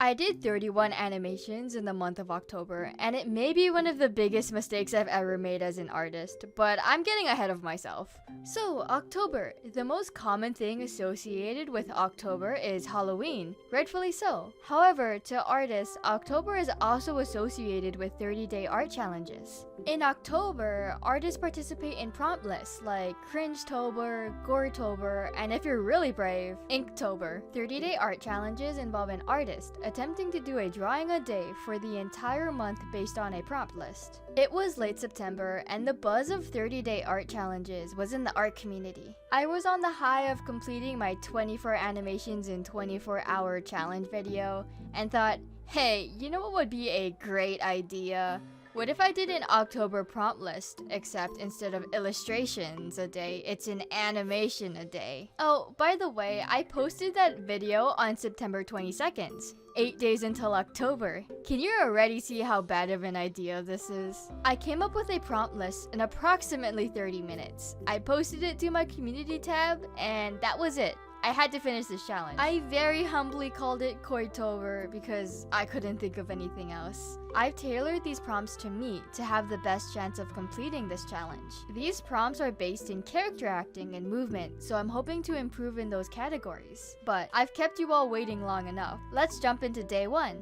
I did 31 animations in the month of October, and it may be one of the biggest mistakes I've ever made as an artist, but I'm getting ahead of myself. So, October. The most common thing associated with October is Halloween, rightfully so. However, to artists, October is also associated with 30-day art challenges. In October, artists participate in prompt lists like Cringetober, Goretober, and if you're really brave, Inktober. 30-day art challenges involve an artist attempting to do a drawing a day for the entire month based on a prompt list. It was late September, and the buzz of 30-day art challenges was in the art community. I was on the high of completing my 24 animations in 24-hour challenge video, and thought, hey, you know what would be a great idea? What if I did an October prompt list, except instead of illustrations a day, it's an animation a day? Oh, by the way, I posted that video on September 22nd, 8 days until October. Can you already see how bad of an idea this is? I came up with a prompt list in approximately 30 minutes. I posted it to my community tab, and that was it. I had to finish this challenge. I very humbly called it Koitober because I couldn't think of anything else. I've tailored these prompts to me to have the best chance of completing this challenge. These prompts are based in character acting and movement, so I'm hoping to improve in those categories. But I've kept you all waiting long enough. Let's jump into day 1.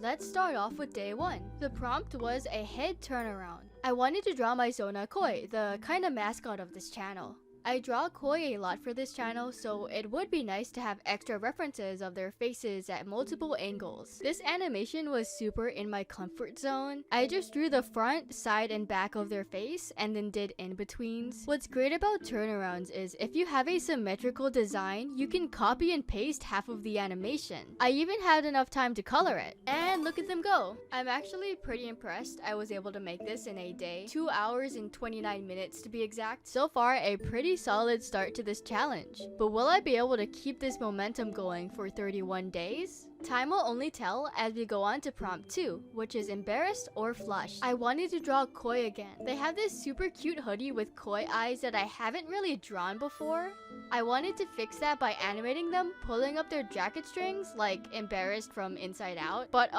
Let's start off with day 1. The prompt was a head turnaround. I wanted to draw my Zona Koi, the kind of mascot of this channel. I draw Koi a lot for this channel, so it would be nice to have extra references of their faces at multiple angles. This animation was super in my comfort zone. I just drew the front, side, and back of their face and then did in-betweens. What's great about turnarounds is if you have a symmetrical design, you can copy and paste half of the animation. I even had enough time to color it. And look at them go! I'm actually pretty impressed I was able to make this in a day. 2 hours and 29 minutes to be exact. So far, a pretty solid start to this challenge. But will I be able to keep this momentum going for 31 days? Time will only tell as we go on to prompt 2, which is embarrassed or flushed. I wanted to draw Koi again. They have this super cute hoodie with Koi eyes that I haven't really drawn before. I wanted to fix that by animating them pulling up their jacket strings, like embarrassed from inside out. But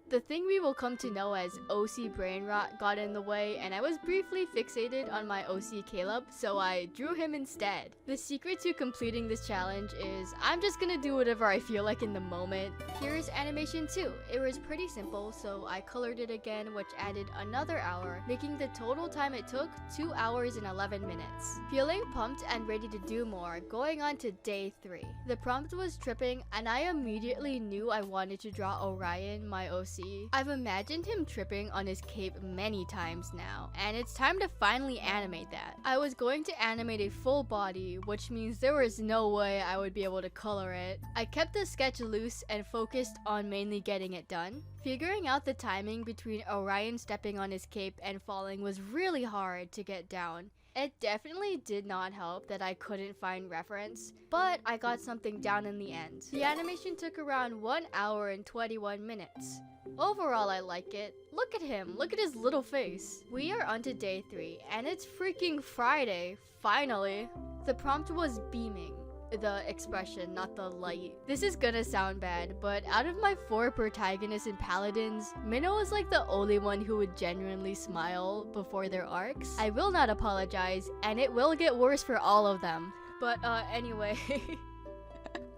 the thing we will come to know as OC brain rot got in the way, and I was briefly fixated on my OC Caleb, so I drew him instead. The secret to completing this challenge is I'm just gonna do whatever I feel like in the moment. Here's animation 2. It was pretty simple, so I colored it again, which added another hour, making the total time it took 2 hours and 11 minutes. Feeling pumped and ready to do more, going on to day 3. The prompt was tripping, and I immediately knew I wanted to draw Orion, my OC. I've imagined him tripping on his cape many times now, and it's time to finally animate that. I was going to animate a full body, which means there was no way I would be able to color it. I kept the sketch loose and focused on mainly getting it done. Figuring out the timing between Orion stepping on his cape and falling was really hard to get down. It definitely did not help that I couldn't find reference, but I got something down in the end. The animation took around 1 hour and 21 minutes. Overall, I like it. Look at him, look at his little face. We are on to day 3, and it's freaking Friday, finally. The prompt was beaming. The expression, not the light. This is gonna sound bad, but out of my 4 protagonists and paladins, Minnow is like the only one who would genuinely smile before their arcs. I will not apologize, and it will get worse for all of them. But anyway...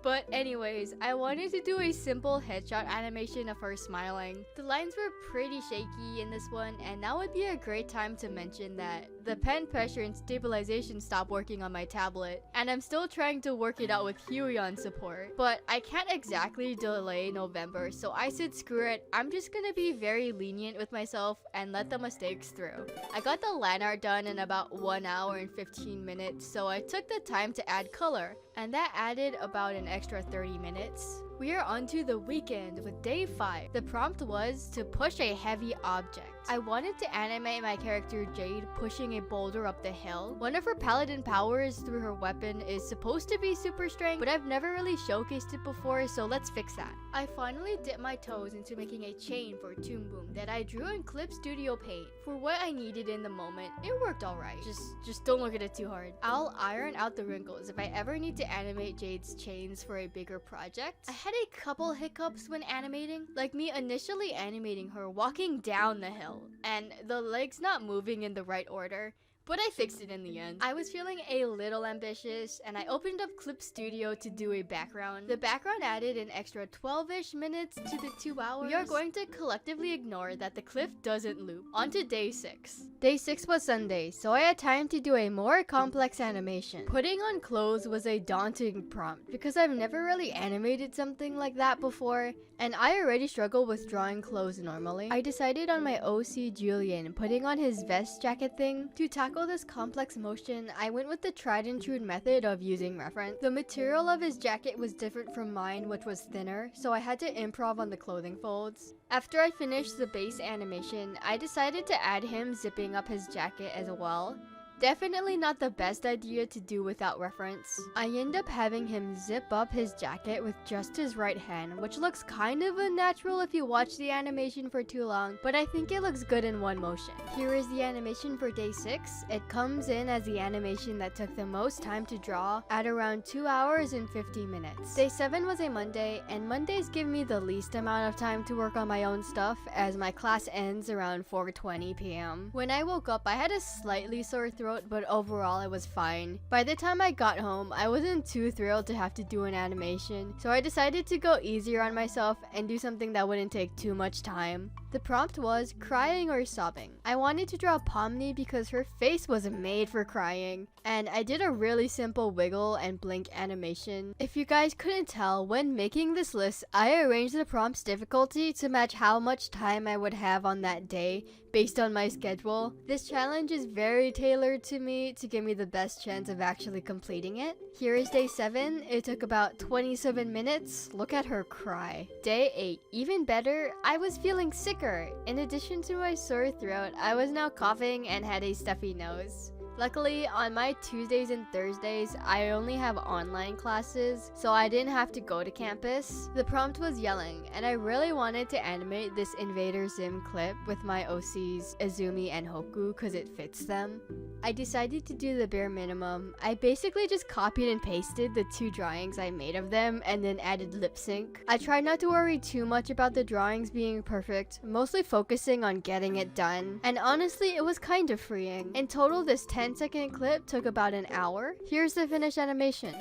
But anyways, I wanted to do a simple headshot animation of her smiling. The lines were pretty shaky in this one, and now would be a great time to mention that the pen pressure and stabilization stopped working on my tablet, and I'm still trying to work it out with Huion support. But I can't exactly delay November, so I said screw it, I'm just gonna be very lenient with myself and let the mistakes through. I got the line art done in about 1 hour and 15 minutes, so I took the time to add color, and that added about an extra 30 minutes. We are on to the weekend with day 5. The prompt was to push a heavy object. I wanted to animate my character Jade pushing a boulder up the hill. One of her paladin powers through her weapon is supposed to be super strength, but I've never really showcased it before, so let's fix that. I finally dipped my toes into making a chain for Toon Boom that I drew in Clip Studio Paint. For what I needed in the moment, it worked alright. Just don't look at it too hard. I'll iron out the wrinkles if I ever need to animate Jade's chains for a bigger project. I had a couple hiccups when animating, like me initially animating her walking down the hill and the legs not moving in the right order. But I fixed it in the end. I was feeling a little ambitious and I opened up Clip Studio to do a background. The background added an extra 12-ish minutes to the 2 hours. We are going to collectively ignore that the clip doesn't loop. On to day 6. Day 6 was Sunday, so I had time to do a more complex animation. Putting on clothes was a daunting prompt because I've never really animated something like that before, and I already struggle with drawing clothes normally. I decided on my OC Julian putting on his vest jacket thing. To tackle this complex motion, I went with the tried and true method of using reference. The material of his jacket was different from mine, which was thinner, so I had to improv on the clothing folds. After I finished the base animation, I decided to add him zipping up his jacket as well. Definitely not the best idea to do without reference. I end up having him zip up his jacket with just his right hand, which looks kind of unnatural if you watch the animation for too long, but I think it looks good in one motion. Here is the animation for day 6. It comes in as the animation that took the most time to draw at around 2 hours and 50 minutes. Day 7 was a Monday, and Mondays give me the least amount of time to work on my own stuff as my class ends around 4:20 p.m. When I woke up, I had a slightly sore throat, but overall it was fine. By the time I got home, I wasn't too thrilled to have to do an animation, so I decided to go easier on myself and do something that wouldn't take too much time. The prompt was crying or sobbing. I wanted to draw Pomni because her face was made for crying, and I did a really simple wiggle and blink animation. If you guys couldn't tell, when making this list, I arranged the prompt's difficulty to match how much time I would have on that day based on my schedule. This challenge is very tailored to me to give me the best chance of actually completing it. Here is day 7. It took about 27 minutes. Look at her cry. Day 8. Even better, I was feeling sicker. In addition to my sore throat, I was now coughing and had a stuffy nose. Luckily, on my Tuesdays and Thursdays, I only have online classes, so I didn't have to go to campus. The prompt was yelling, and I really wanted to animate this Invader Zim clip with my OCs Izumi and Hoku because it fits them. I decided to do the bare minimum. I basically just copied and pasted the 2 drawings I made of them and then added lip sync. I tried not to worry too much about the drawings being perfect, mostly focusing on getting it done, and honestly, it was kind of freeing. In total, this 10-second clip took about an hour. Here's the finished animation.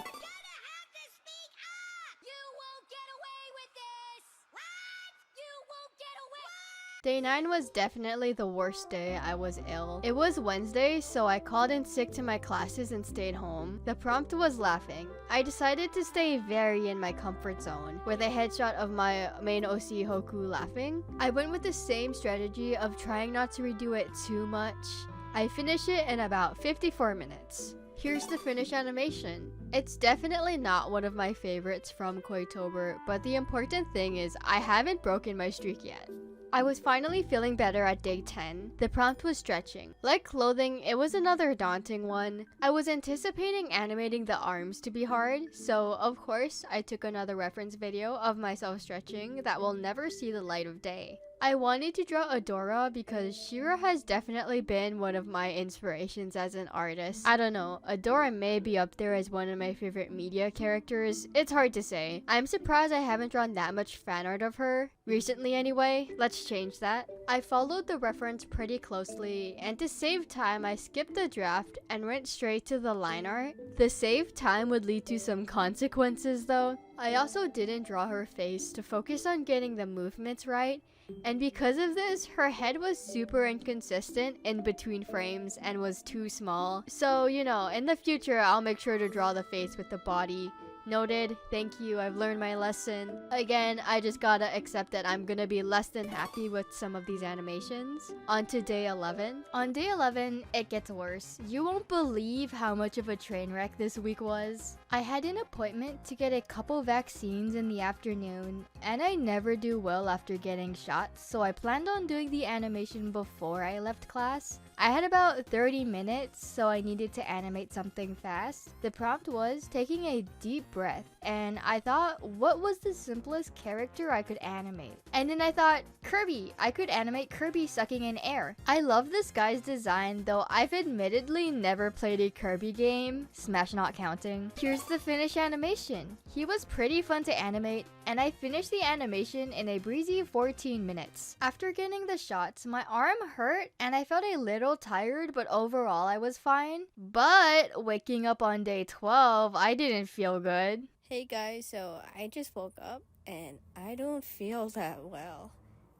Day 9 was definitely the worst day. I was ill. It was Wednesday, so I called in sick to my classes and stayed home. The prompt was laughing. I decided to stay very in my comfort zone, with a headshot of my main OC Hoku laughing. I went with the same strategy of trying not to redo it too much. I finished it in about 54 minutes. Here's the finished animation. It's definitely not one of my favorites from Koitober, but the important thing is I haven't broken my streak yet. I was finally feeling better at day 10. The prompt was stretching. Like clothing, it was another daunting one. I was anticipating animating the arms to be hard, so of course I took another reference video of myself stretching that will never see the light of day. I wanted to draw Adora because Shira has definitely been one of my inspirations as an artist. I don't know, Adora may be up there as one of my favorite media characters. It's hard to say. I'm surprised I haven't drawn that much fan art of her. Recently anyway, let's change that. I followed the reference pretty closely, and to save time I skipped the draft and went straight to the line art. The save time would lead to some consequences though. I also didn't draw her face to focus on getting the movements right, and because of this, her head was super inconsistent in between frames and was too small. So, you know, in the future, I'll make sure to draw the face with the body. Noted. Thank you. I've learned my lesson. Again, I just gotta accept that I'm gonna be less than happy with some of these animations. On to day 11. On day 11, it gets worse. You won't believe how much of a train wreck this week was. I had an appointment to get a couple vaccines in the afternoon, and I never do well after getting shots, so I planned on doing the animation before I left class. I had about 30 minutes, so I needed to animate something fast. The prompt was taking a deep breath, and I thought, what was the simplest character I could animate? And then I thought, Kirby. I could animate Kirby sucking in air. I love this guy's design, though I've admittedly never played a Kirby game, Smash not counting. Here's the finished animation. He was pretty fun to animate, and I finished the animation in a breezy 14 minutes. After getting the shots, my arm hurt and I felt a little tired, but overall I was fine. But waking up on day 12, I didn't feel good. Hey guys, so I just woke up and I don't feel that well.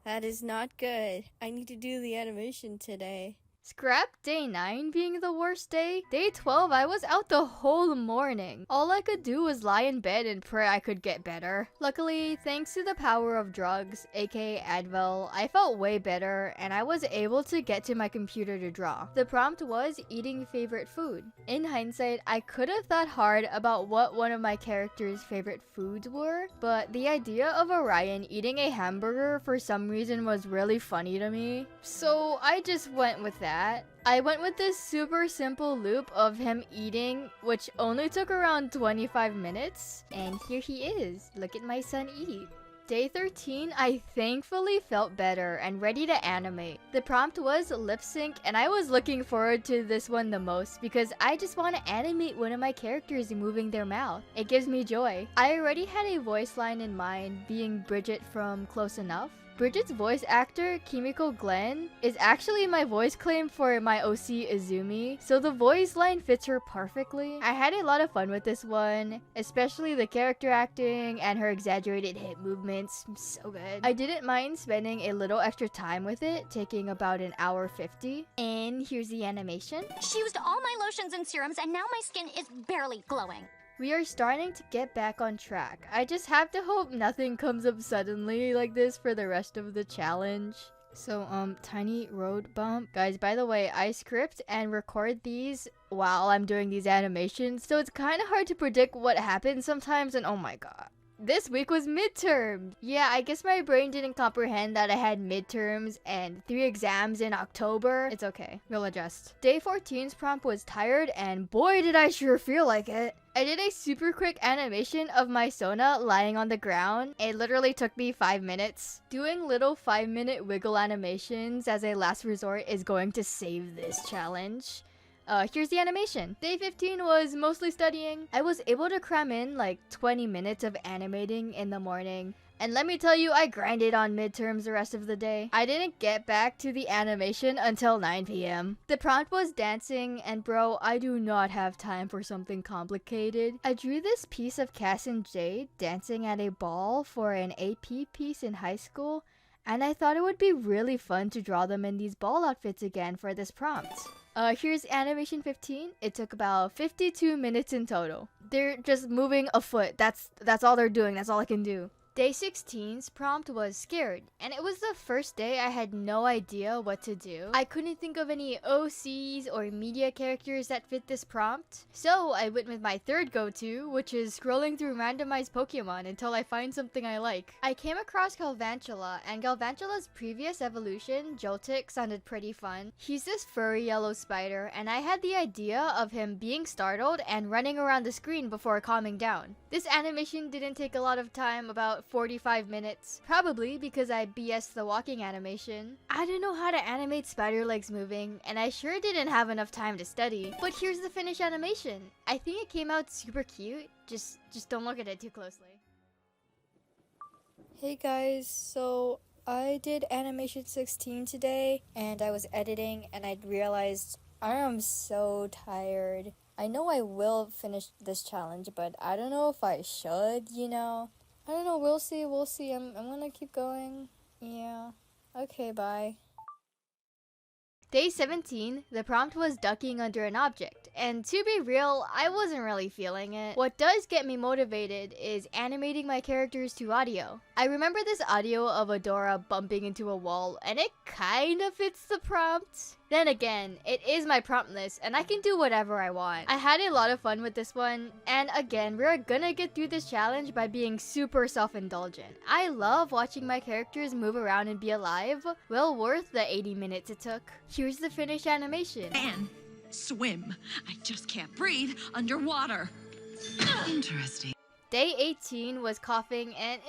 That is not good. I need to do the animation today. Scrap day 9 being the worst day. Day 12, I was out the whole morning. All I could do was lie in bed and pray I could get better. Luckily, thanks to the power of drugs, aka Advil, I felt way better and I was able to get to my computer to draw. The prompt was eating favorite food. In hindsight, I could have thought hard about what one of my character's favorite foods were, but the idea of Orion eating a hamburger for some reason was really funny to me. So I just went with that. I went with this super simple loop of him eating, which only took around 25 minutes. And here he is. Look at my son eat. Day 13, I thankfully felt better and ready to animate. The prompt was lip sync, and I was looking forward to this one the most because I just want to animate one of my characters moving their mouth. It gives me joy. I already had a voice line in mind, being Bridget from Close Enough. Bridget's voice actor, Kimiko Glenn, is actually my voice claim for my OC Izumi, so the voice line fits her perfectly. I had a lot of fun with this one, especially the character acting and her exaggerated hip movements. So good. I didn't mind spending a little extra time with it, taking about an hour 50. And here's the animation. She used all my lotions and serums and now my skin is barely glowing. We are starting to get back on track. I just have to hope nothing comes up suddenly like this for the rest of the challenge. So, tiny road bump. Guys, by the way, I script and record these while I'm doing these animations, so it's kind of hard to predict what happens sometimes, and oh my god. This week was midterm. Yeah, I guess my brain didn't comprehend that I had midterms and 3 exams in October. It's okay. We'll adjust. Day 14's prompt was tired, and boy did I sure feel like it. I did a super quick animation of my Sona lying on the ground. It literally took me 5 minutes. Doing little 5-minute wiggle animations as a last resort is going to save this challenge. Here's the animation. Day 15 was mostly studying. I was able to cram in like 20 minutes of animating in the morning. And let me tell you, I grinded on midterms the rest of the day. I didn't get back to the animation until 9 p.m. The prompt was dancing, and bro, I do not have time for something complicated. I drew this piece of Cass and Jade dancing at a ball for an AP piece in high school, and I thought it would be really fun to draw them in these ball outfits again for this prompt. Here's animation 15. It took about 52 minutes in total. They're just moving a foot. That's all they're doing. That's all I can do. Day 16's prompt was scared, and it was the first day I had no idea what to do. I couldn't think of any OCs or media characters that fit this prompt, so I went with my third go-to, which is scrolling through randomized Pokemon until I find something I like. I came across Galvantula, and Galvantula's previous evolution, Joltik, sounded pretty fun. He's this furry yellow spider, and I had the idea of him being startled and running around the screen before calming down. This animation didn't take a lot of time, about 45 minutes. Probably because I BS'd the walking animation. I don't know how to animate spider legs moving, and I sure didn't have enough time to study. But here's the finished animation. I think it came out super cute. Just don't look at it too closely. Hey guys, so I did animation 16 today, and I was editing, and I realized I am so tired. I know I will finish this challenge, but I don't know if I should, you know? I don't know, we'll see. I'm gonna keep going. Yeah. Okay, bye. Day 17, the prompt was ducking under an object, and to be real, I wasn't really feeling it. What does get me motivated is animating my characters to audio. I remember this audio of Adora bumping into a wall, and it kind of fits the prompt. Then again, it is my prompt list, and I can do whatever I want. I had a lot of fun with this one, and again, we're gonna get through this challenge by being super self-indulgent. I love watching my characters move around and be alive. Well worth the 80 minutes it took. Here's the finished animation. Man, swim. I just can't breathe underwater. Interesting. Day 18 was coughing and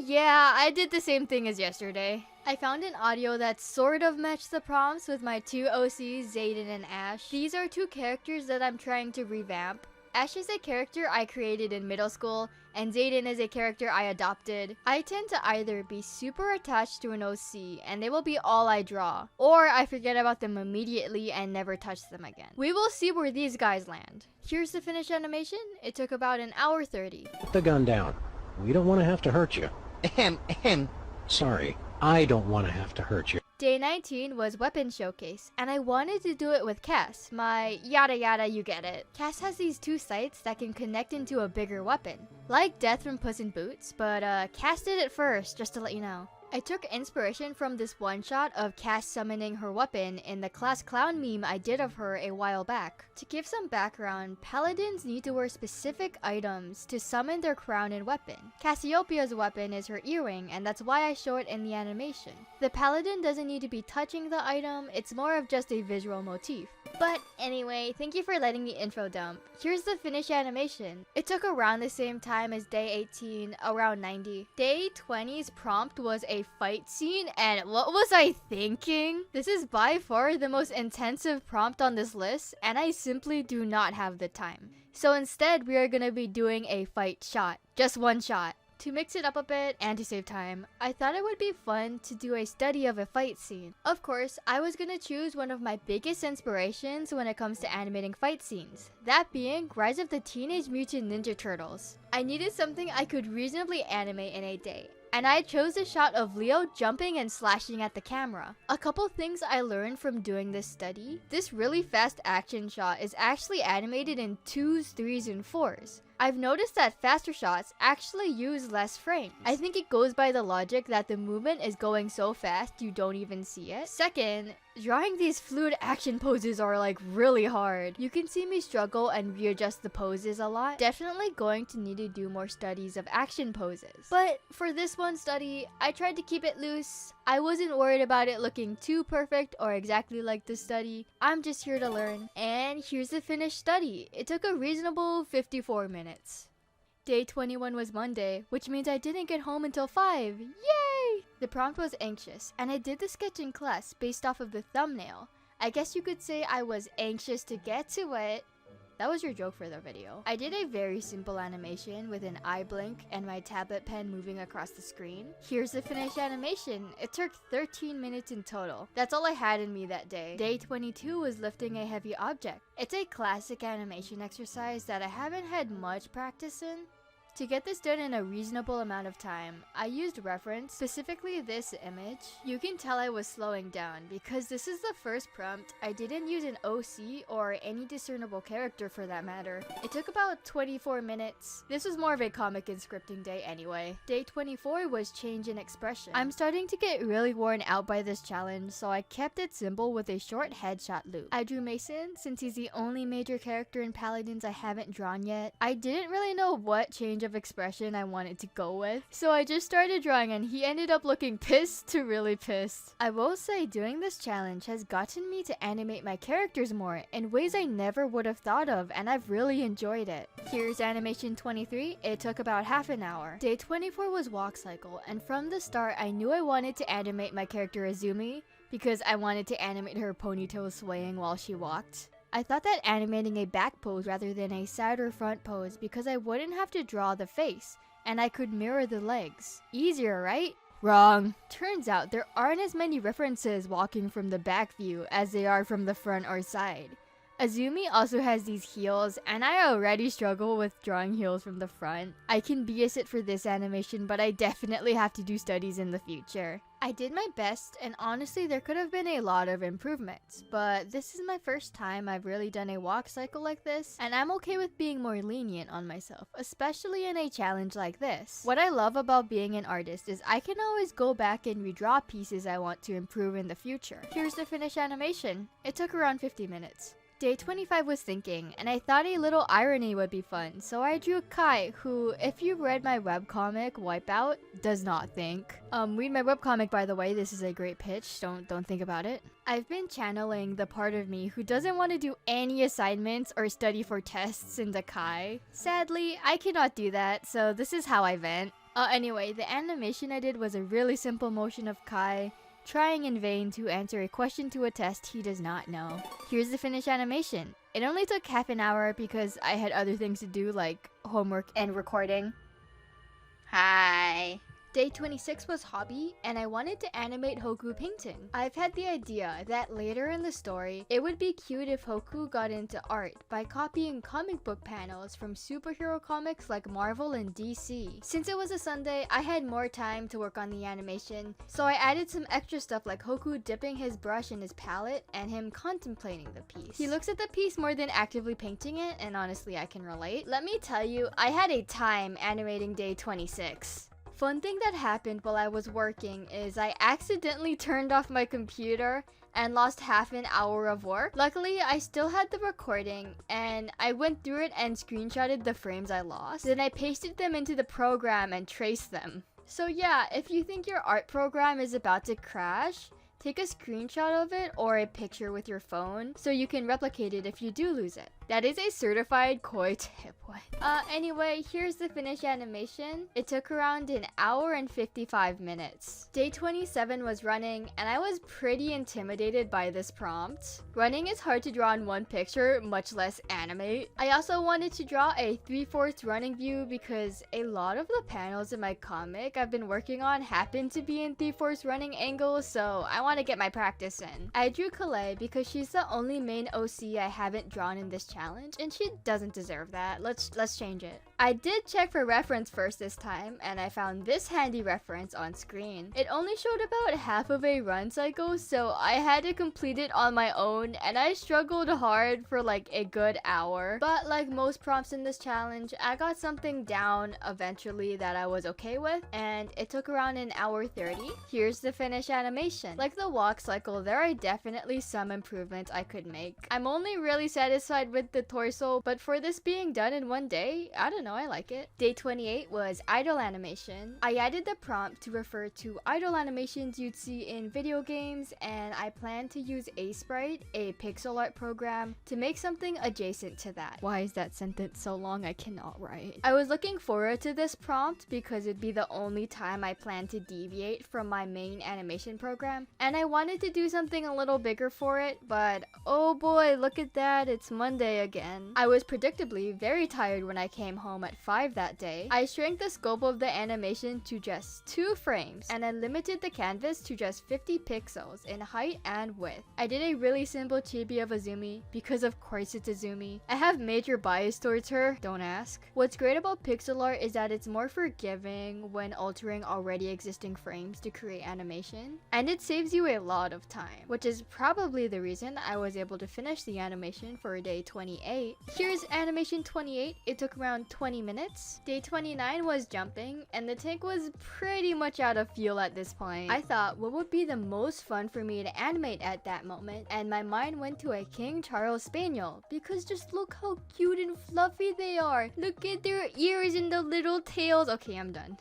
yeah, I did the same thing as yesterday. I found an audio that sort of matched the prompts with my two OCs, Zayden and Ash. These are two characters that I'm trying to revamp. Ash is a character I created in middle school, and Zayden is a character I adopted. I tend to either be super attached to an OC, and they will be all I draw, or I forget about them immediately and never touch them again. We will see where these guys land. Here's the finished animation. It took about an hour 30. Put the gun down. We don't want to have to hurt you. Ahem. Sorry, I don't want to have to hurt you. Day 19 was Weapon Showcase, and I wanted to do it with Cass, my yada yada you get it. Cass has these two sights that can connect into a bigger weapon, like Death from Puss in Boots, but Cass did it first, just to let you know. I took inspiration from this one shot of Cass summoning her weapon in the class clown meme I did of her a while back. To give some background, paladins need to wear specific items to summon their crown and weapon. Cassiopeia's weapon is her earring, and that's why I show it in the animation. The paladin doesn't need to be touching the item, it's more of just a visual motif. But anyway, thank you for letting me intro dump. Here's the finished animation. It took around the same time as day 18, around 90. Day 20's prompt was a fight scene, and what was I thinking? This is by far the most intensive prompt on this list, and I simply do not have the time. So instead, we are gonna be doing a fight shot. Just one shot. To mix it up a bit and to save time, I thought it would be fun to do a study of a fight scene. Of course, I was gonna choose one of my biggest inspirations when it comes to animating fight scenes, that being Rise of the Teenage Mutant Ninja Turtles. I needed something I could reasonably animate in a day, and I chose a shot of Leo jumping and slashing at the camera. A couple things I learned from doing this study: this really fast action shot is actually animated in 2s, 3s, and 4s. I've noticed that faster shots actually use less frames. I think it goes by the logic that the movement is going so fast you don't even see it. Second, drawing these fluid action poses are like really hard. You can see me struggle and readjust the poses a lot. Definitely going to need to do more studies of action poses. But for this one study, I tried to keep it loose. I wasn't worried about it looking too perfect or exactly like the study. I'm just here to learn. And here's the finished study. It took a reasonable 54 minutes. Day 21 was Monday, which means I didn't get home until 5. Yay! The prompt was anxious, and I did the sketch in class based off of the thumbnail. I guess you could say I was anxious to get to it. That was your joke for the video. I did a very simple animation with an eye blink and my tablet pen moving across the screen. Here's the finished animation. It took 13 minutes in total. That's all I had in me that day. Day 22 was lifting a heavy object. It's a classic animation exercise that I haven't had much practice in. To get this done in a reasonable amount of time, I used reference, specifically this image. You can tell I was slowing down because this is the first prompt I didn't use an OC or any discernible character for that matter. It took about 24 minutes. This was more of a comic and scripting day anyway. Day 24 was change in expression. I'm starting to get really worn out by this challenge, so I kept it simple with a short headshot loop. I drew Mason since he's the only major character in Paladins I haven't drawn yet. I didn't really know what change of expression I wanted to go with, so I just started drawing and he ended up looking pissed to really pissed. I will say doing this challenge has gotten me to animate my characters more in ways I never would have thought of, and I've really enjoyed it. Here's animation 23. It took about half an hour. Day 24 was walk cycle, and from the start I knew I wanted to animate my character Azumi because I wanted to animate her ponytail swaying while she walked. I thought that animating a back pose rather than a side or front pose because I wouldn't have to draw the face, and I could mirror the legs. Easier, right? Wrong. Turns out there aren't as many references walking from the back view as they are from the front or side. Azumi also has these heels, and I already struggle with drawing heels from the front. I can BS it for this animation, but I definitely have to do studies in the future. I did my best, and honestly there could have been a lot of improvements, but this is my first time I've really done a walk cycle like this, and I'm okay with being more lenient on myself, especially in a challenge like this. What I love about being an artist is I can always go back and redraw pieces I want to improve in the future. Here's the finished animation. It took around 50 minutes. Day 25 was thinking, and I thought a little irony would be fun, so I drew Kai, who, if you read my webcomic, Wipeout, does not think. Read my webcomic, by the way, this is a great pitch, don't think about it. I've been channeling the part of me who doesn't want to do any assignments or study for tests into Kai. Sadly, I cannot do that, so this is how I vent. Anyway, the animation I did was a really simple motion of Kai trying in vain to answer a question to a test he does not know. Here's the finished animation. It only took half an hour because I had other things to do like homework and recording. Hi. Day 26 was hobby, and I wanted to animate Hoku painting. I've had the idea that later in the story, it would be cute if Hoku got into art by copying comic book panels from superhero comics like Marvel and DC. Since it was a Sunday, I had more time to work on the animation, so I added some extra stuff like Hoku dipping his brush in his palette and him contemplating the piece. He looks at the piece more than actively painting it, and honestly I can relate. Let me tell you, I had a time animating day 26. Fun thing that happened while I was working is I accidentally turned off my computer and lost half an hour of work. Luckily, I still had the recording and I went through it and screenshotted the frames I lost. Then I pasted them into the program and traced them. So yeah, if you think your art program is about to crash, take a screenshot of it or a picture with your phone so you can replicate it if you do lose it. That is a certified koi tip one. Anyway, here's the finished animation. It took around an hour and 55 minutes. Day 27 was running, and I was pretty intimidated by this prompt. Running is hard to draw in one picture, much less animate. I also wanted to draw a 3/4 running view because a lot of the panels in my comic I've been working on happen to be in 3/4 running angles, so I want to get my practice in. I drew Kalei because she's the only main OC I haven't drawn in this challenge, and she doesn't deserve that. Let's change it. I did check for reference first this time, and I found this handy reference on screen. It only showed about half of a run cycle, so I had to complete it on my own, and I struggled hard for like a good hour. But like most prompts in this challenge, I got something down eventually that I was okay with, and it took around an hour 30. Here's the finished animation. Like the walk cycle, there are definitely some improvements I could make. I'm only really satisfied with the torso, but for this being done in one day, I don't know, I like it. Day 28 was idle animation. I added the prompt to refer to idle animations you'd see in video games, and I plan to use Aesprite, a pixel art program, to make something adjacent to that. Why is that sentence so long? I cannot write. I was looking forward to this prompt because it'd be the only time I plan to deviate from my main animation program, and I wanted to do something a little bigger for it, but oh boy, look at that, it's Monday again. I was predictably very tired when I came home at 5 that day. I shrank the scope of the animation to just 2 frames, and I limited the canvas to just 50 pixels in height and width. I did a really simple chibi of Azumi because of course it's Azumi. I have major bias towards her, don't ask. What's great about pixel art is that it's more forgiving when altering already existing frames to create animation, and it saves you a lot of time, which is probably the reason I was able to finish the animation for day 28. Here's animation 28. It took around 20 minutes. Day 29 was jumping, and the tank was pretty much out of fuel at this point. I thought what would be the most fun for me to animate at that moment, and my mind went to a King Charles Spaniel because just look how cute and fluffy they are. Look at their ears and the little tails. Okay, I'm done.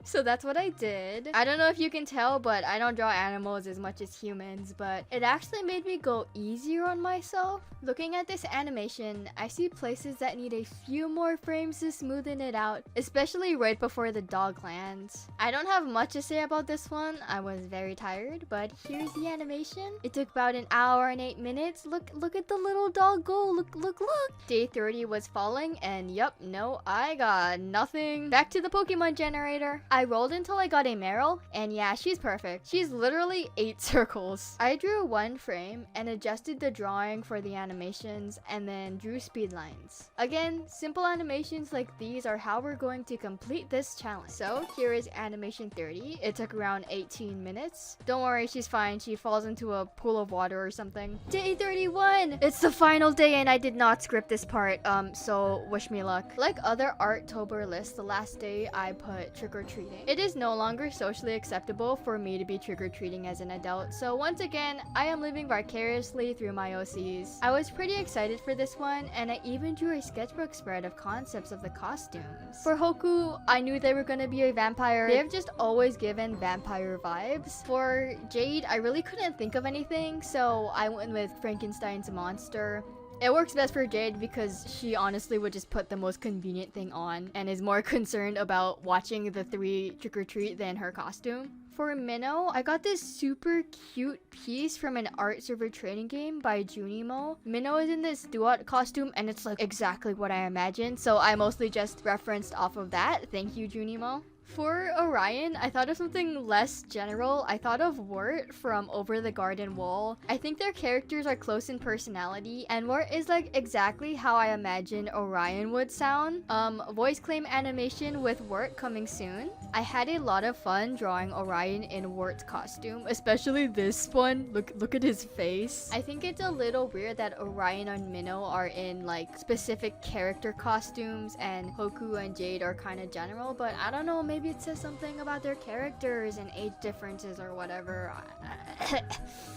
So that's what I did. I don't know if you can tell, but I don't draw animals as much as humans, but it actually made me go easier on myself. Looking at this animation, I see places that need a few more frames to smoothen it out, especially right before the dog lands. I don't have much to say about this one. I was very tired, but here's the animation. It took about an hour and 8 minutes. Look at the little dog go. Look. Day 30 was falling, and yup, no, I got nothing. Back to the Pokemon generator. I rolled until I got a Meryl, and yeah, she's perfect. She's literally 8 circles. I drew one frame and adjusted the drawing for the animations and then drew speed lines. Again, simple animations like these are how we're going to complete this challenge. So here is animation 30. It took around 18 minutes. Don't worry, she's fine. She falls into a pool of water or something. Day 31! It's the final day and I did not script this part, so wish me luck. Like other Artober lists, the last day I put trick-or-treating. It is no longer socially acceptable for me to be trick-or-treating as an adult, so once again, I am living vicariously through my OCs. I was pretty excited for this one, and I even drew a sketchbook spread of concepts of the costumes. For Hoku, I knew they were gonna be a vampire. They have just always given vampire vibes. For Jade, I really couldn't think of anything, so I went with Frankenstein's monster. It works best for Jade because she honestly would just put the most convenient thing on and is more concerned about watching the 3 trick-or-treat than her costume. For Minnow, I got this super cute piece from an art server training game by Junimo. Minnow is in this duot costume and it's like exactly what I imagined, so I mostly just referenced off of that. Thank you, Junimo. For Orion, I thought of something less general. I thought of Wirt from Over the Garden Wall. I think their characters are close in personality, and Wirt is like exactly how I imagine Orion would sound. Voice claim animation with Wirt coming soon. I had a lot of fun drawing Orion in Wirt's costume, especially this one. Look at his face. I think it's a little weird that Orion and Minnow are in like specific character costumes and Hoku and Jade are kind of general, but I don't know, maybe it says something about their characters and age differences or whatever.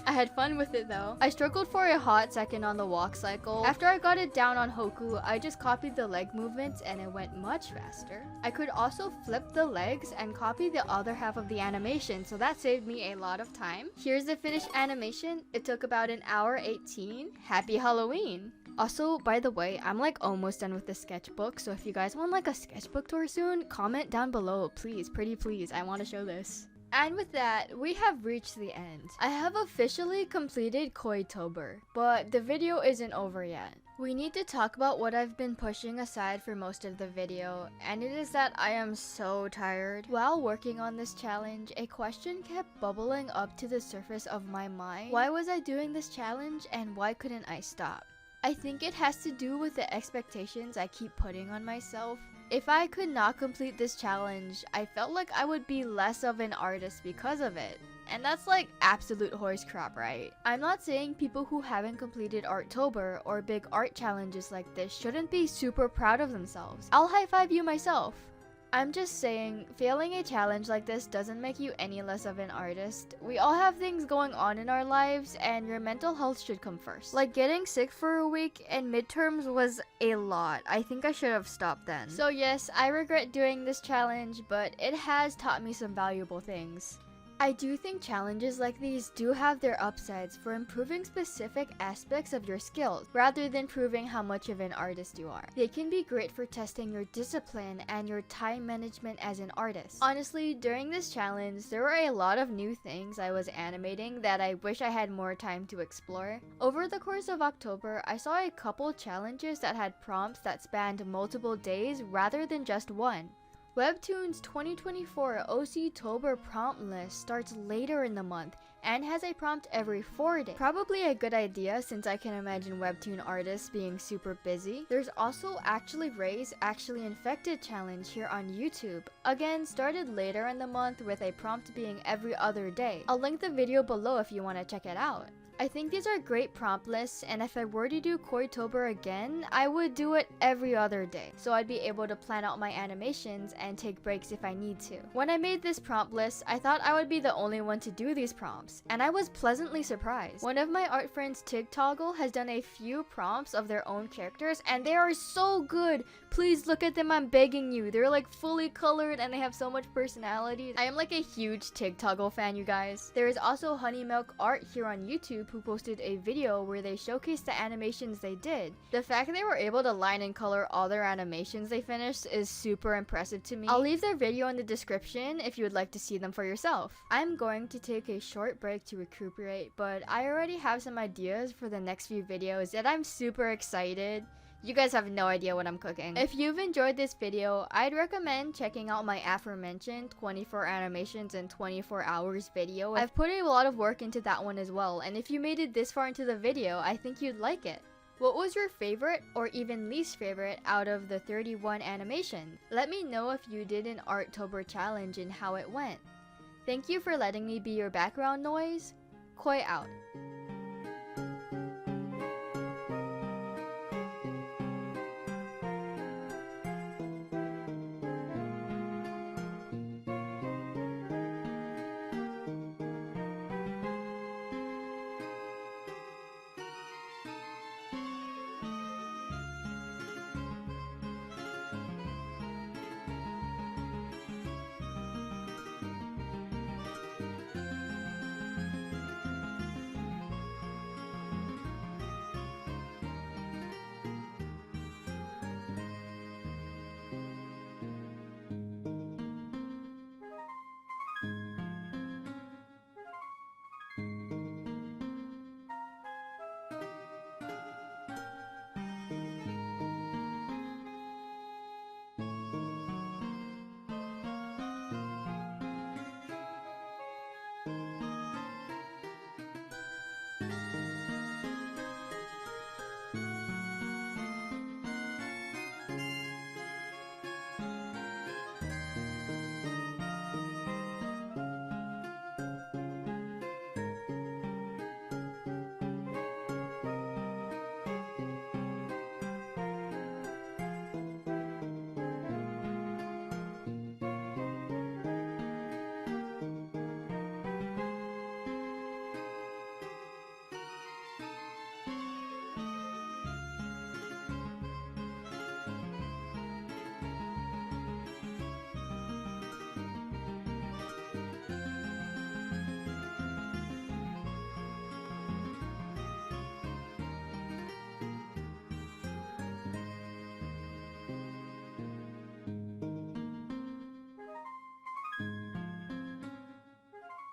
I had fun with it though. I struggled for a hot second on the walk cycle. After I got it down on Hoku, I just copied the leg movements and it went much faster. I could also flip the legs and copy the other half of the animation, so that saved me a lot of time. Here's the finished animation. It took about an hour 18. Happy Halloween! Also, by the way, I'm like almost done with the sketchbook, so if you guys want like a sketchbook tour soon, comment down below, please, pretty please. I want to show this. And with that, we have reached the end. I have officially completed Koitober, but the video isn't over yet. We need to talk about what I've been pushing aside for most of the video, and it is that I am so tired. While working on this challenge, a question kept bubbling up to the surface of my mind. Why was I doing this challenge and why couldn't I stop? I think it has to do with the expectations I keep putting on myself. If I could not complete this challenge, I felt like I would be less of an artist because of it. And that's like absolute horse crap, right? I'm not saying people who haven't completed Artober or big art challenges like this shouldn't be super proud of themselves. I'll high five you myself. I'm just saying, failing a challenge like this doesn't make you any less of an artist. We all have things going on in our lives, and your mental health should come first. Like getting sick for a week and midterms was a lot. I think I should have stopped then. So yes, I regret doing this challenge, but it has taught me some valuable things. I do think challenges like these do have their upsides for improving specific aspects of your skills, rather than proving how much of an artist you are. They can be great for testing your discipline and your time management as an artist. Honestly, during this challenge, there were a lot of new things I was animating that I wish I had more time to explore. Over the course of October, I saw a couple challenges that had prompts that spanned multiple days rather than just one. Webtoon's 2024 Tober prompt list starts later in the month and has a prompt every 4 days. Probably a good idea since I can imagine Webtoon artists being super busy. There's also Actually Ray's Actually Infected challenge here on YouTube. Again, started later in the month with a prompt being every other day. I'll link the video below if you want to check it out. I think these are great prompt lists, and if I were to do Koitober again, I would do it every other day, so I'd be able to plan out my animations and take breaks if I need to. When I made this prompt list, I thought I would be the only one to do these prompts, and I was pleasantly surprised. One of my art friends, TigToggle, has done a few prompts of their own characters, and they are so good! Please look at them, I'm begging you. They're like fully colored and they have so much personality. I am like a huge TigToggle fan, you guys. There is also Honeymilk Art here on YouTube who posted a video where they showcased the animations they did. The fact they were able to line and color all their animations they finished is super impressive to me. I'll leave their video in the description if you would like to see them for yourself. I'm going to take a short break to recuperate, but I already have some ideas for the next few videos that I'm super excited You guys have no idea what I'm cooking. If you've enjoyed this video, I'd recommend checking out my aforementioned 24 animations in 24 hours video. I've put a lot of work into that one as well, and if you made it this far into the video, I think you'd like it. What was your favorite or even least favorite out of the 31 animations? Let me know if you did an Artober challenge and how it went. Thank you for letting me be your background noise. Koi out.